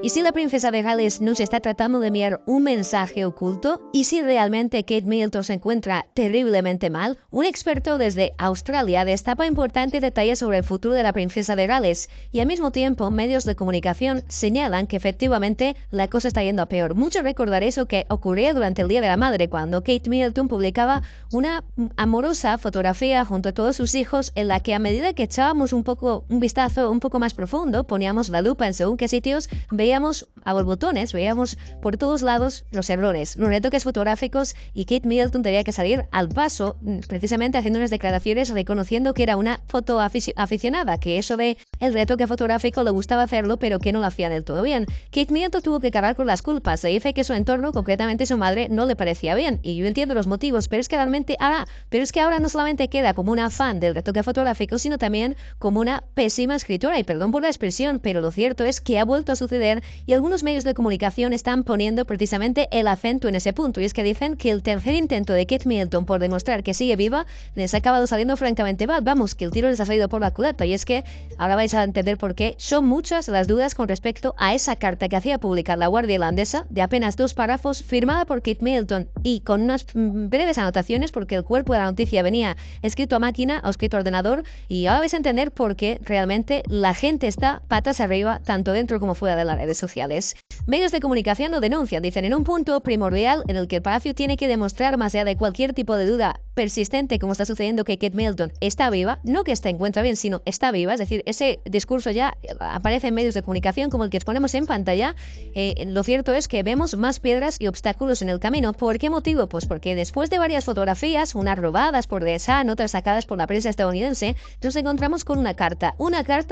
¿Y si la princesa de Gales nos está tratando de enviar un mensaje oculto? ¿Y si realmente Kate Middleton se encuentra terriblemente mal? Un experto desde Australia destapa importantes detalles sobre el futuro de la princesa de Gales y al mismo tiempo medios de comunicación señalan que efectivamente la cosa está yendo a peor. Muchos recordaréis lo que ocurría durante el Día de la Madre cuando Kate Middleton publicaba una amorosa fotografía junto a todos sus hijos en la que a medida que echábamos un vistazo un poco más profundo, poníamos la lupa en según qué sitios, veíamos a borbotones, veíamos por todos lados los errores, los retoques fotográficos y Kate Middleton tenía que salir al paso precisamente haciendo unas declaraciones reconociendo que era una fotoaficionada, que eso de el retoque fotográfico le gustaba hacerlo pero que no lo hacía del todo bien. Kate Middleton tuvo que cargar con las culpas, se dice que su entorno, concretamente su madre, no le parecía bien y yo entiendo los motivos, pero es que ahora no solamente queda como una fan del retoque fotográfico, sino también como una pésima escritora y perdón por la expresión, pero lo cierto es que ha vuelto a suceder y algunos medios de comunicación están poniendo precisamente el acento en ese punto y es que dicen que el tercer intento de Kate Middleton por demostrar que sigue viva les ha acabado saliendo francamente mal, vamos, que el tiro les ha salido por la culata y es que ahora vais a entender por qué son muchas las dudas con respecto a esa carta que hacía publicar la Guardia Irlandesa de apenas 2 párrafos firmada por Kate Middleton y con unas breves anotaciones porque el cuerpo de la noticia venía escrito a máquina o escrito a ordenador y ahora vais a entender por qué realmente la gente está patas arriba tanto dentro como fuera de las redes sociales. Medios de comunicación lo denuncian, dicen en un punto primordial en el que el palacio tiene que demostrar más allá de cualquier tipo de duda persistente como está sucediendo que Kate Middleton está viva, no que se encuentra bien, sino está viva, es decir, ese discurso ya aparece en medios de comunicación como el que ponemos en pantalla. Lo cierto es que vemos más piedras y obstáculos en el camino. ¿Por qué motivo? Pues porque después de varias fotografías, unas robadas por The Sun, otras sacadas por la prensa estadounidense, nos encontramos con una carta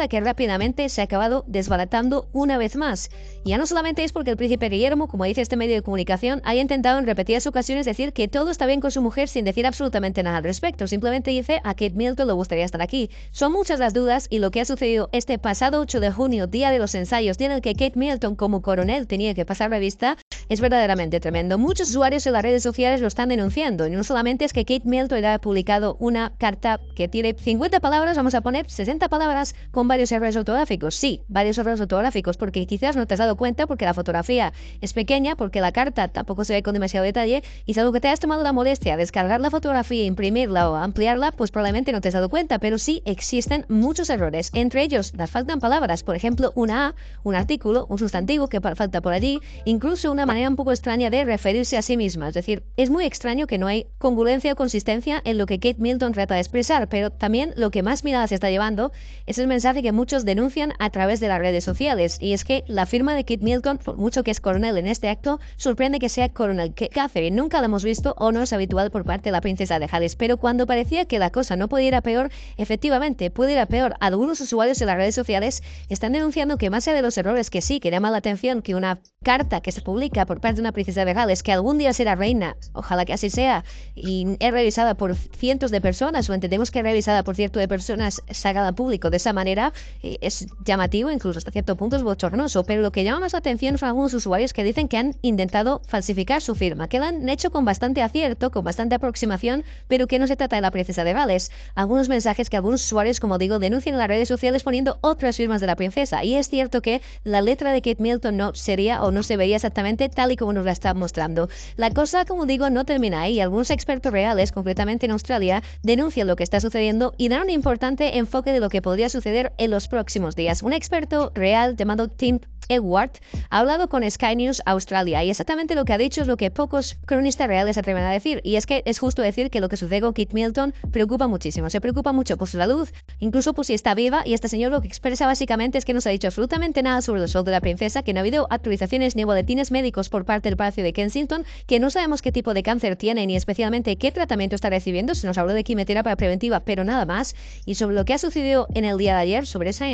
que rápidamente se ha acabado desbaratando una vez más. Y ya no solamente es porque el príncipe Guillermo, como dice este medio de comunicación, haya intentado en repetidas ocasiones decir que todo está bien con su mujer sin decir absolutamente nada al respecto, simplemente dice a Kate Middleton le gustaría estar aquí. Son muchas las dudas y lo que ha sucedido este pasado 8 de junio, día de los ensayos, día en el que Kate Middleton como coronel tenía que pasar revista, es verdaderamente tremendo. Muchos usuarios en las redes sociales lo están denunciando y no solamente es que Kate Middleton haya publicado una carta que tiene 50 palabras, vamos a poner 60 palabras con varios errores ortográficos. Sí, varios errores ortográficos porque quizás no te has dado cuenta porque la fotografía es pequeña, porque la carta tampoco se ve con demasiado detalle y salvo que te hayas tomado la molestia de descargar la fotografía, imprimirla o ampliarla, pues probablemente no te has dado cuenta, pero sí existen muchos errores. Entre ellos, las faltan palabras, por ejemplo, una A, un artículo, un sustantivo que falta por allí, incluso una manera un poco extraña de referirse a sí misma. Es decir, es muy extraño que no hay congruencia o consistencia en lo que Kate Middleton trata de expresar, pero también lo que más miradas se está llevando es el mensaje que muchos denuncian a través de las redes sociales, y es que la firma de Kate Middleton, por mucho que es coronel en este acto, sorprende que sea coronel Catherine. Nunca la hemos visto o no es habitual por parte de la princesa de Gales, pero cuando parecía que la cosa no podía ir a peor, efectivamente puede ir a peor. Algunos usuarios en las redes sociales están denunciando que más allá de los errores que sí, que llama la atención que una carta que se publica por parte de una princesa de Gales, que algún día será reina, ojalá que así sea, y es revisada por cientos de personas, o entendemos que es revisada por cierto de personas sacada al público de esa manera, es llamativo, incluso hasta cierto punto es bochornoso, pero lo que llama más la atención son algunos usuarios que dicen que han intentado falsificar su firma, que la han hecho con bastante acierto, con bastante aproximación, pero que no se trata de la princesa de Gales. Algunos mensajes que algunos usuarios, como digo, denuncian en las redes sociales poniendo otras firmas de la princesa, y es cierto que la letra de Kate Middleton no sería o no se veía exactamente tal y como nos la está mostrando. La cosa, como digo, no termina ahí. Algunos expertos reales, concretamente en Australia, denuncian lo que está sucediendo y dan un importante enfoque de lo que podría suceder en los próximos días. Un experto real llamado Tim Edward ha hablado con Sky News Australia y exactamente lo que ha dicho es lo que pocos cronistas reales se atreven a decir, y es que es justo decir que lo que sucede con Kate Middleton preocupa muchísimo, se preocupa mucho por su salud, incluso por si está viva, y este señor lo que expresa básicamente es que no se ha dicho absolutamente nada sobre el salud de la princesa, que no ha habido actualizaciones ni boletines médicos por parte del Palacio de Kensington, que no sabemos qué tipo de cáncer tiene ni especialmente qué tratamiento está recibiendo, se nos habló de quimioterapia preventiva, pero nada más, y sobre lo que ha sucedido en el día de ayer, sobre esa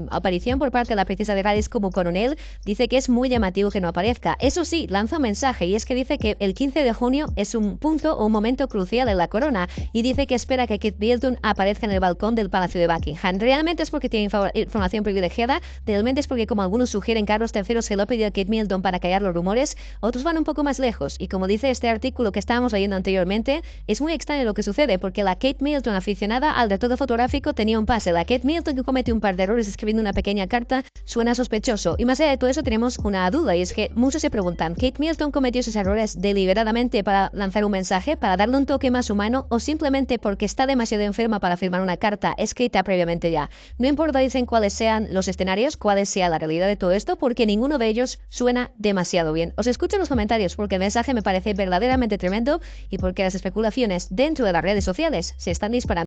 aparición por parte de la princesa de Gales como coronel, dice que es muy llamativo que no aparezca. Eso sí, lanza un mensaje y es que dice que el 15 de junio es un punto o un momento crucial en la corona y dice que espera que Kate Middleton aparezca en el balcón del Palacio de Buckingham. Realmente es porque tiene información privilegiada, realmente es porque, como algunos sugieren, Carlos III se lo ha pedido a Kate Middleton para callar los rumores rumores, otros van un poco más lejos. Y como dice este artículo que estábamos leyendo anteriormente, es muy extraño lo que sucede porque la Kate Middleton aficionada al retrato fotográfico tenía un pase. La Kate Middleton que cometió un par de errores escribiendo una pequeña carta suena sospechoso. Y más allá de todo eso tenemos una duda, y es que muchos se preguntan, ¿Kate Middleton cometió esos errores deliberadamente para lanzar un mensaje, para darle un toque más humano, o simplemente porque está demasiado enferma para firmar una carta escrita previamente ya? No importa, dicen, cuáles sean los escenarios, cuál sea la realidad de todo esto, porque ninguno de ellos suena demasiado bien. Os escucho en los comentarios porque el mensaje me parece verdaderamente tremendo y porque las especulaciones dentro de las redes sociales se están disparando.